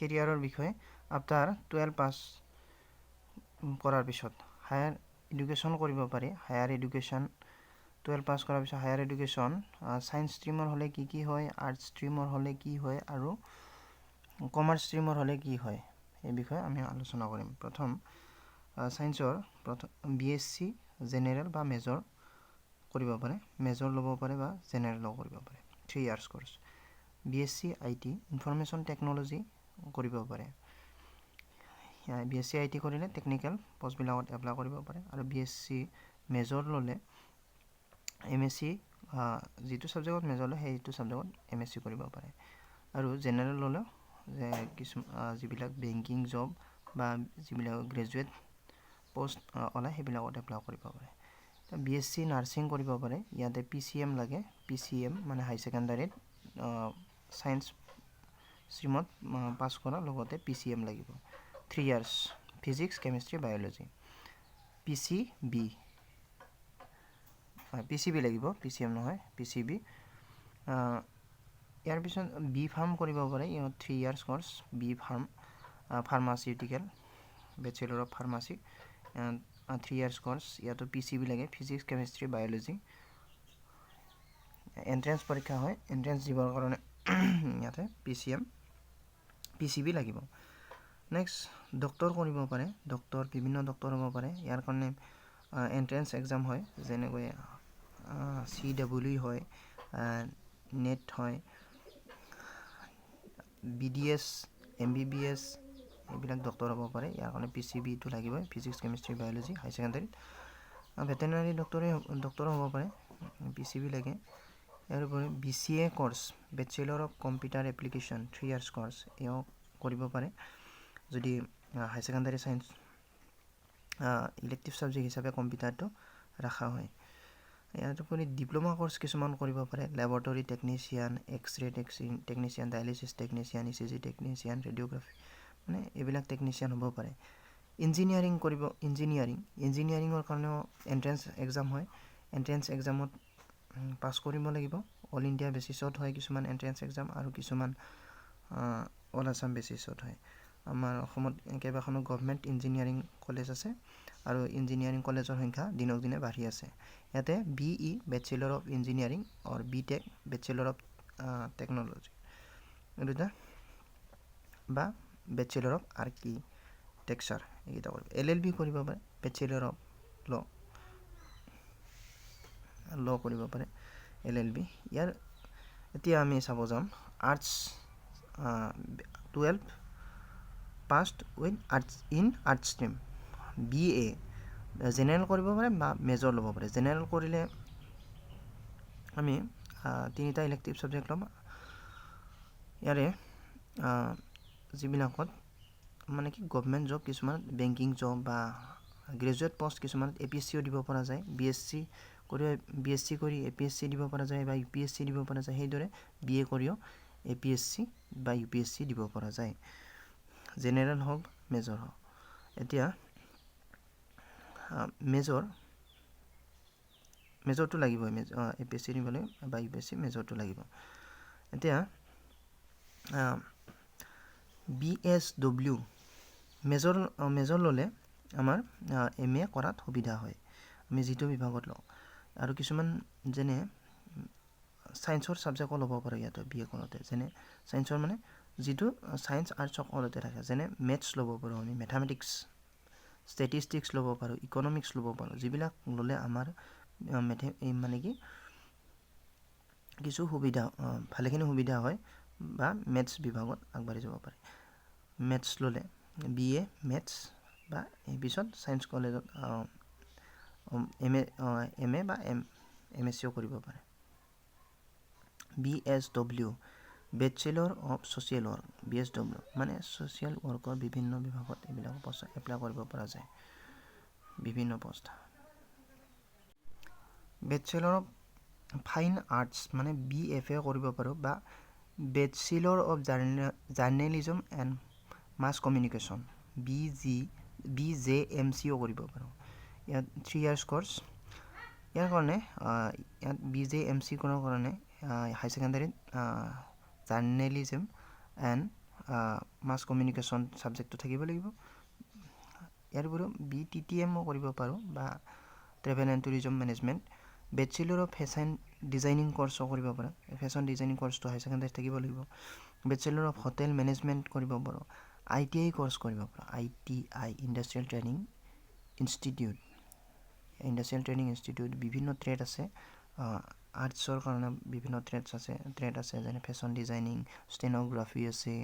কেৰিয়াৰৰ বিষয়ে আফটাৰ 12 পাছ কৰাৰ পিছত হায়াৰ এডুকেশ্যন কৰিব পাৰি হায়াৰ এডুকেশ্যন 12 পাছ কৰাৰ পিছত হায়াৰ এডুকেশ্যন সায়েন্স ষ্ট্ৰীমৰ হ'লে কি হয় আৰ্টছ ষ্ট্ৰীমৰ হ'লে কি হয় আৰু কমাৰ্চ ষ্ট্ৰীমৰ হ'লে কি হয় এই বিষয়ে আমি আলোচনা কৰিম প্ৰথম সায়েন্সৰ প্ৰথম বিএসসি জেনেৰেল বা মেজৰ কৰিব পাৰে মেজৰ ল'ব পাৰে বা জেনেৰেল কৰিব পাৰে 3 years course BSc IT information technology কৰিব পাৰে বিএসসি আইটি কৰিলে টেকনিক্যাল পোষ্ট বিলাকত এপ্লাই কৰিব পাৰে আৰু বিএসসি মেজৰ ল'লে এমএসসি যেটো সাবজেক্টত মেজৰ লয় সেইটো সাবজেক্টত এমএসসি কৰিব পাৰে আৰু জেনেৰেল ল'লে যে কিছু যিবিলাক বেংকিং জব বা যিবিলাক গ্ৰেজুৱেট পোষ্ট ওলাই সেইবিলাকত এপ্লাই কৰিব পাৰে বিএসসি নাৰ্সিং কৰিব পাৰে ইয়াতে পিসিএম লাগে পিসিএম মানে হাই সেকেন্ডাৰীত সায়েন্স স্ট্ৰীমত পাস কৰা লগতে পিসিএম লাগিব 3 years physics chemistry biology PCB লাগিব পিসিএম নহয় পিসিবি ইয়াৰ পিছত বি ফাৰ্ম কৰিব পাৰে ইও 3 years course B pharm pharmaceutical bachelor of pharmacy 3 years course ইয়াতো পিসিবি লাগে ফিজিক্স কেমিস্ট্রি বায়োলজি এন্ট্রেন্স পৰীক্ষা হয় এন্ট্ৰেন্স দিবৰ কাৰণে ইয়াতে পিসিবি লাগিব নেক্সট ডক্টৰ কৰিব পাৰে ডক্টৰ বিভিন্ন ডক্টৰ হ'ব পাৰে ইয়াৰ কাৰণে এন্ট্রেন্স এক্সাম হয় যেনেকৈ সিডব্লিউ হয় নেট হয় বিডিএস এমবিবিএস এইবিলাক ডক্টৰ হ'ব পাৰে ইয়াৰ কাৰণে পিসিবি টো লাগিব physics chemistry biology high secondary veterinary doctor হ'ব পাৰে পিসিবি লাগে ইয়াৰ উপৰি BCA course bachelor of computer application 3 years course এও কৰিব পাৰে যদি high secondary science elective subject হিচাপে কম্পিউটাৰটো ৰাখা হয় ইয়াৰ উপৰি ডিপ্লোমা কোৰ্স কিছুমান কৰিব পাৰে laboratory technician X-ray technician dialysis technician ECG technician radiography মানে এইবিলাক টেকনিশিয়ান হ'ব পাৰে ইঞ্জিনিয়াৰিং কৰিব ইঞ্জিনিয়াৰিঙৰ কাৰণেও এন্ট্ৰেন্স এক্সাম হয় এন্ট্ৰেন্স এক্সামত পাস কৰিব লাগিব অল ইন্ডিয়া বেসিছত হয় কিছুমান এন্ট্ৰেন্স এক্সাম আৰু কিছুমান অল আসাম বেসিছত হয় আমাৰ অসমত কেইবাখনো গভৰ্নমেন্ট ইঞ্জিনিয়াৰিং কলেজ আছে আৰু ইঞ্জিনিয়াৰিং কলেজৰ সংখ্যা দিনক দিনে বাঢ়ি আছে ইয়াতে বিই ব্যাচেলর অফ ইঞ্জিনিয়ারিং और বিটেক ব্যাচেলর অফ টেকনলজি দুটা বা ব্যাচেলর অফ আর্কিটেকচার এইটা কৰিব এলএলবি কৰিব পাৰে ব্যাচেলৰ অফ ল কৰিব পাৰে এলএলবি ইয়াৰ এতিয়া আমি চাব যাম arts 12 passed with arts in arts stream BA general কৰিব পাৰে বা মেজৰ ল'ব পাৰে জেনাৰেল কৰিলে আমি তিনিটা ইলেক্টিভ সাবজেক্ট ল'ম ইয়াৰে যিবিলাকত মানে কি গভৰ্নমেন্ট জব কিছুমান বেংকিং জব বা গ্ৰেজুৱেট পোষ্ট কিছুমান এপিএসসিও দিব পৰা যায় বিএসসি কৰি এপিএসসি দিব পৰা যায় বা ইউপিএসসি দিব পৰা যায় সেইদৰে বিএ কৰিও এপিএসসি বা ইউপিএসসি দিব পৰা যায় জেনাৰেল হওক মেজৰ হওক এতিয়া মেজৰটো লাগিব এপিএসসি দিবলৈ বা ইউপিএসসি মেজৰটো লাগিব এতিয়া বিএসডব্লিউ মেজৰ ল'লে আমাৰ এমএ কৰাত সুবিধা হয় আমি যেটো বিভাগত লওঁ আৰু কিছুমান যেনে সায়েন্সৰ সাবজেক্ট ল'ব পাৰে ইয়াতে বিএ কৰোতে যেনে সায়েন্সৰ মানে যেটো সায়েন্স আৰ্টছ সকলোতে থাকে যেনে মেথছ ল'ব পাৰো আমি ম্যাথমেটিক্স স্ট্যাটিস্টিক্স ল'ব পাৰো ইকোনমিক্স ল'ব পাৰো যিবিলাক ল'লে আমাৰ মানে কি কিছু সুবিধা ভালেখিনি সুবিধা হয় বা মেথছ বিভাগত আগবাঢ়ি যাব পাৰে মেথছ ল'লে বিএ মেথছ বা এই পিছত সায়েন্স কলেজত এমএ বা এমএসসিও কৰিব পাৰে বিএসডব্লিউ ব্যাচেলৰ অফ সোশ্যাল ওয়াৰ্ক বিএসডব্লিউ মানে সোশ্যাল ওয়াৰ্কৰ বিভিন্ন বিভাগত এইবিলাক পোষ্ট এপ্লাই কৰিব পৰা যায় বিভিন্ন post bachelor of fine arts মানে বিএফএ কৰিব পাৰো বা bachelor of journalism and mass communication বিজেএমসিও কৰিব পাৰো ইয়াত 3 ইয়াৰ্স কোৰ্স ইয়াৰ কাৰণে ইয়াত বিজেএমসি কৰাৰ কাৰণে high secondary journalism and mass communication ছাবজেক্টটো থাকিব লাগিব। ইয়াৰ উপৰিও BTTM কৰিব পাৰোঁ বা travel and tourism management. Bachelor of fashion designing কৰ্চো কৰিব পাৰোঁ। ফেশ্বন ডিজাইনিং কৰ্চটো হাই ছেকেণ্ডাৰীত থাকিব লাগিব। বেচেলৰ অফ হোটেল মেনেজমেণ্ট কৰিব পাৰোঁ। ITI কৰ্চ কৰিব পাৰোঁ। ITI industrial training institute. Industrial training institute বিভিন্ন ট্ৰেড আছে। আৰ্টছৰ কাৰণে বিভিন্ন ট্ৰেড আছে যেনে ফেশ্বন ডিজাইনিং, ষ্টেন'গ্ৰাফি আছে,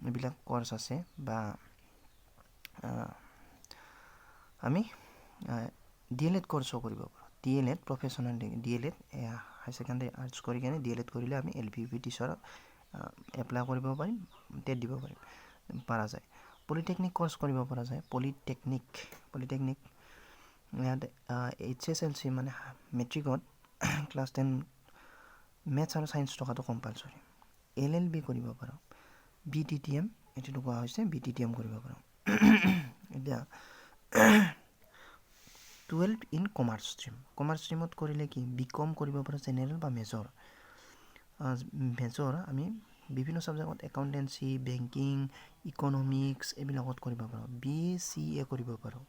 এইবিলাক কৰ্চ আছে। বা আমি DLED কৰ্চো কৰিব পাৰোঁ। DLED প্ৰফেশ্যনেল DLED হাই ছেকেণ্ডাৰী আৰ্টছ কৰি কিনে DLED কৰিলে আমি LPUP টিচাৰত এপ্লাই কৰিব পাৰিম, টেট দিব পৰা যায়। পলিটেকনিক কৰ্চ কৰিব পৰা যায়। পলিটেকনিক ইয়াত HSLC মানে মেট্ৰিকত ক্লাছ 10 মেথছ আৰু ছায়েন্স থকাটো কম্পালচৰি। LLB কৰিব পাৰোঁ। BTTM এইটো কোৱা হৈছে BTTM কৰিব পাৰোঁ। এতিয়া 12 ইন কমাৰ্চ ষ্ট্ৰীম। কমাৰ্চ ষ্ট্ৰীমত কৰিলে কি BCom কৰিব পাৰোঁ, জেনেৰেল বা মেজৰ। আমি বিভিন্ন ছাবজেক্টত একাউণ্টেঞ্চি, বেংকিং, ইকনমিক্স এইবিলাকত কৰিব পাৰোঁ। BCA কৰিব পাৰোঁ।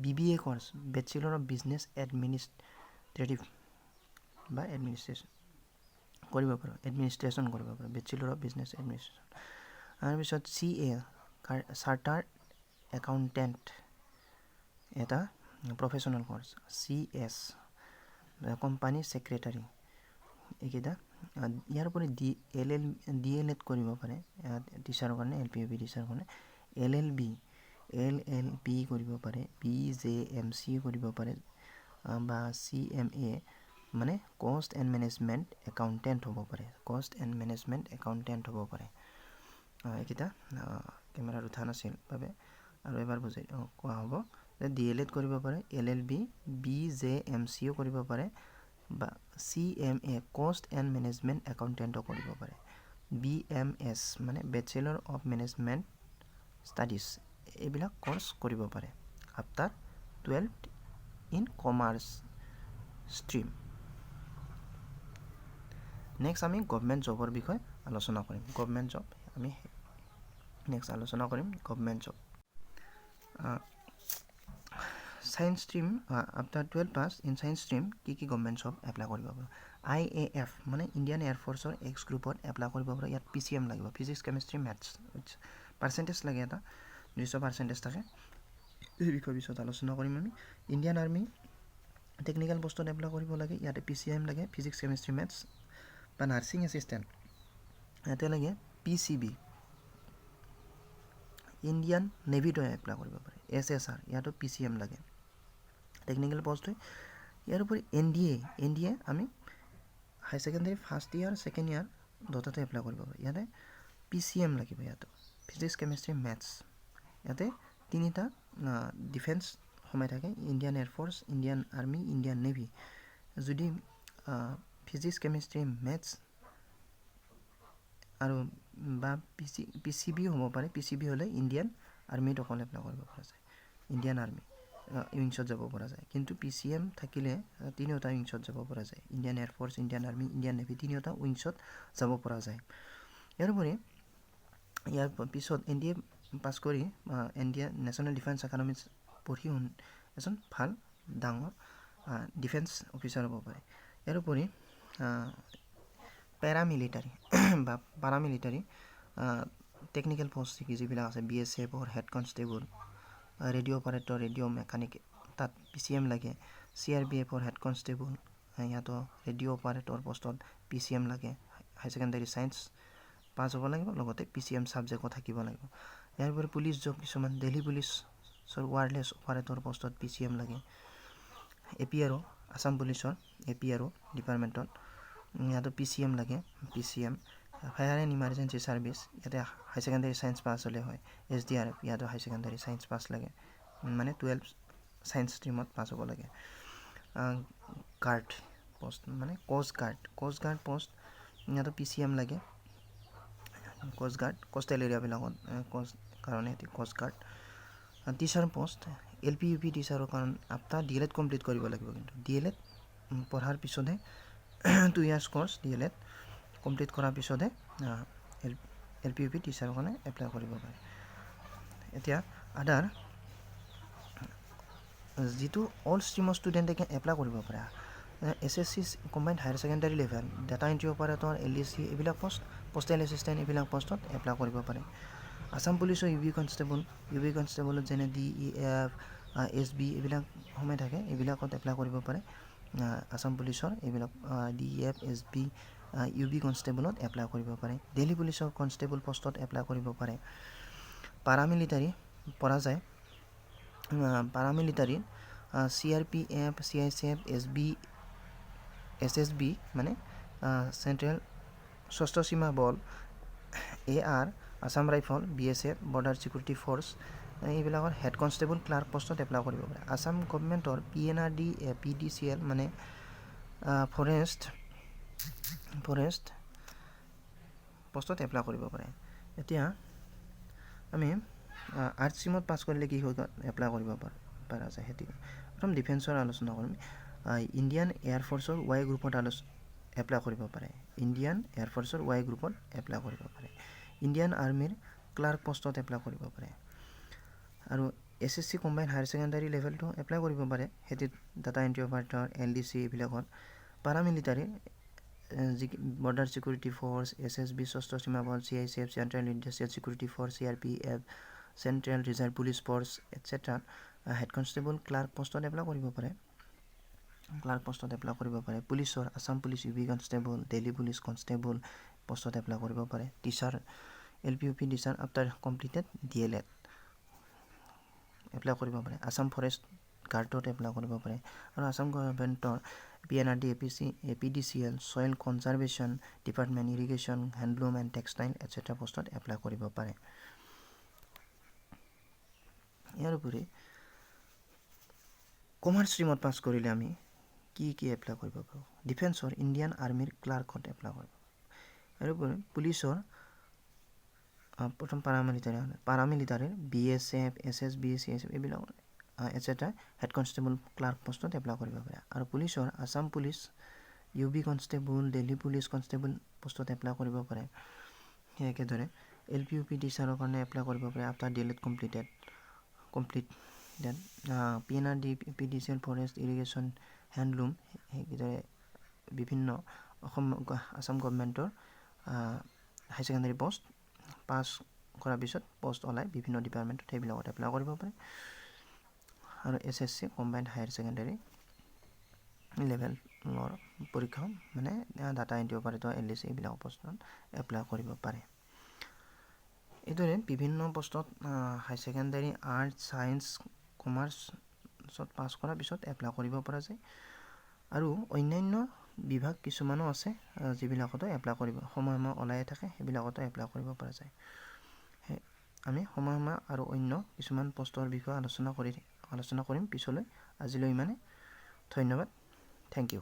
BBA course bachelor of business administrative বা এডমিনিষ্ট্ৰেশ্যন কৰিব পাৰোঁ। এডমিনিষ্ট্ৰেশ্যন কৰিব পাৰোঁ, বেচেলৰ অফ বিজনেছ এডমিনিষ্ট্ৰেশ্যন। তাৰপিছত CA চাৰ্টাৰ্ড একাউণ্টেণ্ট এটা professional course. CS company secretary. এইকেইটা ইয়াৰ উপৰি DLED কৰিব পাৰে টিচাৰৰ কাৰণে, LPUP টিচাৰৰ কাৰণে। LLB কৰিব পাৰে। PJMC কৰিব পাৰে বা CMA মানে কষ্ট এণ্ড মেনেজমেণ্ট একাউণ্টেণ্ট হ'ব পাৰে। এইকেইটা কেমেৰাত উঠা নাছিল বাবে আৰু এবাৰ বুজাই কোৱা হ'ব যে DLED কৰিব পাৰে, LLB, BJMCও কৰিব পাৰে বা CMA কষ্ট এণ্ড মেনেজমেণ্ট একাউণ্টেণ্টও কৰিব পাৰে। BMS মানে বেচেলৰ অফ মেনেজমেণ্ট ষ্টাডিজ এইবিলাক কৰ্চ কৰিব পাৰে after 12 in commerce stream. Next আমি গভমেণ্ট জবৰ বিষয়ে আলোচনা কৰিম। Government job science stream after 12 pass in science stream কি গভমেণ্ট জব এপ্লাই কৰিব পাৰোঁ। IAF মানে ইণ্ডিয়ান এয়াৰফ'ৰ্চৰ এক্স গ্ৰুপত এপ্লাই কৰিব পাৰোঁ। ইয়াত PCM লাগিব, ফিজিক্স কেমেষ্ট্ৰি মেথছ। পাৰ্চেণ্টেজ লাগে, এটা 200% থাকে। এই বিষয়ে পিছত আলোচনা কৰিম আমি। ইণ্ডিয়ান আৰ্মি টেকনিকেল পোষ্টত এপ্লাই কৰিব লাগে। ইয়াতে PCM লাগে, ফিজিক্স কেমেষ্ট্ৰি মেথছ। বা নাৰ্ছিং এছিষ্টেণ্ট ইয়াতে লাগে PCB। ইণ্ডিয়ান নেভিটো এপ্লাই কৰিব পাৰে। SSR ইয়াতো PCM লাগে, টেকনিকেল পোষ্ট হয়। ইয়াৰ উপৰি NDA আমি high secondary first year second year দুটাতে এপ্লাই কৰিব পাৰোঁ। ইয়াতে PCM লাগিব, ইয়াতো ফিজিক্স কেমেষ্ট্ৰি মেথছ। ইয়াতে তিনিটা ডিফেন্স সোমাই থাকে, Indian air force, Indian army, Indian navy. যদি ফিজিক্স কেমেষ্ট্ৰি মেথছ আৰু বা PCB হ'ব পাৰে। PCB হ'লে ইণ্ডিয়ান আৰ্মিত অকল এপ্লাই কৰিব পৰা যায়, ইণ্ডিয়ান আৰ্মি উইংছত যাব পৰা যায়। কিন্তু PCM থাকিলে তিনিওটা উইংছত যাব পৰা যায়। Indian air force, Indian army, Indian navy তিনিওটা উইংছত যাব পৰা যায়। ইয়াৰ পিছত NDA পাছ কৰি NDA নেশ্যনেল ডিফেন্স একাডেমি পঢ়ি এজন ভাল ডাঙৰ ডিফেন্স অফিচাৰ হ'ব পাৰে। ইয়াৰ উপৰি পাৰামিলিটাৰী টেকনিকেল পষ্ট যিবিলাক আছে, BSF head constable, radio' operator, radio' mechanic, তাত PCM লাগে। CRPF হেড কনষ্টেবল, ইয়াতো ৰেডিঅ' অপাৰেটৰ পষ্টত PCM লাগে। হাই ছেকেণ্ডাৰী ছায়েন্স পাছ হ'ব লাগিব, লগতে PCM ছাবজেক্টো থাকিব লাগিব। ইয়াৰ উপৰি পুলিচ জব কিছুমান, দিল্লী পুলিচৰ ৱায়াৰলেছ অপাৰেটৰ পষ্টত PCM লাগে। APRO আছাম পুলিচৰ APRO ডিপাৰ্টমেণ্টত ইয়াতো PCM লাগে। PCM fire and emergency service, ইয়াতে হাই ছেকেণ্ডাৰী ছায়েন্স পাছ হ'লে হয়। SDRF ইয়াতো হাই ছেকেণ্ডাৰী ছায়েন্স পাছ লাগে, মানে 12 ছায়েন্স ষ্ট্ৰীমত পাছ হ'ব লাগে। গাৰ্ড পোষ্ট মানে কোষ্ট গাৰ্ড পোষ্ট, ইয়াতো PCM লাগে। কোষ্টেল এৰিয়াবিলাকত কাৰণে coast guard. Teacher post LPUP টিচাৰৰ কাৰণে আফটাৰ DLED কমপ্লিট কৰিব লাগিব। কিন্তু DLED পঢ়াৰ পিছতহে 2 ইয়াৰ্ছ কৰ্চ DLED কমপ্লিট কৰাৰ পিছতহে LPUP টিচাৰৰ কাৰণে এপ্লাই কৰিব পাৰে এতিয়া আদাৰ যিটো অল ষ্ট্ৰীমৰ ষ্টুডেণ্টে এপ্লাই কৰিব পাৰে SSC combined higher secondary level data entry operator LDC এইবিলাক পোষ্টেল এছিষ্টেণ্ট এইবিলাক পোষ্টত এপ্লাই কৰিব পাৰে আসাম পুলিচৰ UB কনষ্টেবলত যেনে DEF SB এইবিলাক সোমাই থাকে এইবিলাকত এপ্লাই কৰিব পাৰে আসাম পুলিচৰ এইবিলাক DEF SB UB কনষ্টেবলত এপ্লাই কৰিব পাৰে দিল্লী পুলিচৰ কনষ্টেবল পোষ্টত এপ্লাই কৰিব পাৰে পাৰামিলিটাৰী পৰা যায় পাৰামিলিটাৰীত CRPF CISF SB SSB মানে চেণ্ট্ৰেল সশস্ত্ৰ সীমা বল AR Assam rifle BSF border security force এইবিলাকৰ হেড কনষ্টেবল ক্লাৰ্ক পোষ্টত এপ্লাই কৰিব পাৰে আসাম গভৰ্ণমেণ্টৰ PNRD PDCL মানে ফৰেষ্ট পোষ্টত এপ্লাই কৰিব পাৰে এতিয়া আমি আৰ্টছ ষ্ট্ৰীমত পাছ কৰিলে কি হৈ এপ্লাই কৰিব পৰা যায় সেইটো প্ৰথম ডিফেন্সৰ আলোচনা কৰিম ইণ্ডিয়ান এয়াৰফ'ৰ্চৰ Y গ্ৰুপত এপ্লাই কৰিব পাৰে ইণ্ডিয়ান এয়াৰফ'ৰ্চৰ Y গ্ৰুপত এপ্লাই কৰিব পাৰে ইণ্ডিয়ান আৰ্মিৰ ক্লাৰ্ক পোষ্টত এপ্লাই কৰিব পাৰে আৰু SSC কম্বাইণ্ড হায়াৰ ছেকেণ্ডাৰী লেভেলটো এপ্লাই কৰিব পাৰে সেইটোত ডাটা এণ্ট্ৰি অপাৰেটৰ LDC এইবিলাকত paramilitary border security force SSB Sashastra Seema Bal CISF central industrial security force CRPF central reserve police force etcetera head constable clerk পোষ্টত এপ্লাই কৰিব পাৰে পুলিচৰ Assam police UB constable Delhi police constable পোষ্টত এপ্লাই কৰিব পাৰে teacher LPUP teacher after completed DLED apply কৰিব পাৰে Assam forest গাৰ্ডত এপ্লাই কৰিব পাৰে আৰু আসাম গভৰ্ণমেণ্টৰ PNRD APDCL soil conservation department irrigation handloom and textile etcetera পোষ্টত এপ্লাই কৰিব পাৰে ইয়াৰ উপৰি কমাৰ্চ ষ্ট্ৰীমত পাছ কৰিলে আমি কি এপ্লাই কৰিব পাৰোঁ ডিফেন্সৰ ইণ্ডিয়ান আৰ্মিৰ ক্লাৰ্কত এপ্লাই কৰিব ইয়াৰ উপৰি পুলিচৰ প্ৰথম পাৰামিলিটাৰীৰ BSF SSB CSF এইবিলাক এটচেট্ৰা হেড কনষ্টেবল ক্লাৰ্ক পোষ্টত এপ্লাই কৰিব পাৰে আৰু পুলিচৰ Assam police UB constable Delhi police constable পোষ্টত এপ্লাই কৰিব পাৰে সেই একেদৰে LPUP টিচাৰৰ কাৰণে এপ্লাই কৰিব পাৰে after DLED complete then PNRD PDCL forest irrigation handloom সেইদৰে বিভিন্ন আসাম গভৰ্ণমেণ্টৰ হাই ছেকেণ্ডাৰী পোষ্ট পাছ কৰাৰ পিছত পোষ্ট ওলাই বিভিন্ন ডিপাৰ্টমেণ্টত সেইবিলাকত এপ্লাই কৰিব পাৰে আৰু SSC কম্বাইণ্ড হায়াৰ ছেকেণ্ডাৰী লেভেলৰ পৰীক্ষা মানে ডাটা এণ্ট্ৰি অপাৰেটৰ LDC এইবিলাক পোষ্টত এপ্লাই কৰিব পাৰে এইদৰে বিভিন্ন পোষ্টত হাই ছেকেণ্ডাৰী আৰ্টছ ছায়েন্স কমাৰ্চত পাছ কৰাৰ পিছত এপ্লাই কৰিব পৰা যায় আৰু অন্যান্য বিভাগ কিছুমানো আছে যিবিলাকতো এপ্লাই কৰিব সময় ওলাই থাকে সেইবিলাকতো এপ্লাই কৰিব পৰা যায় আমি সময় আৰু অন্য কিছুমান পোষ্টৰ বিষয়ে আলোচনা কৰিম পিছলৈ আজিলৈ ইমানে ধন্যবাদ থেংক ইউ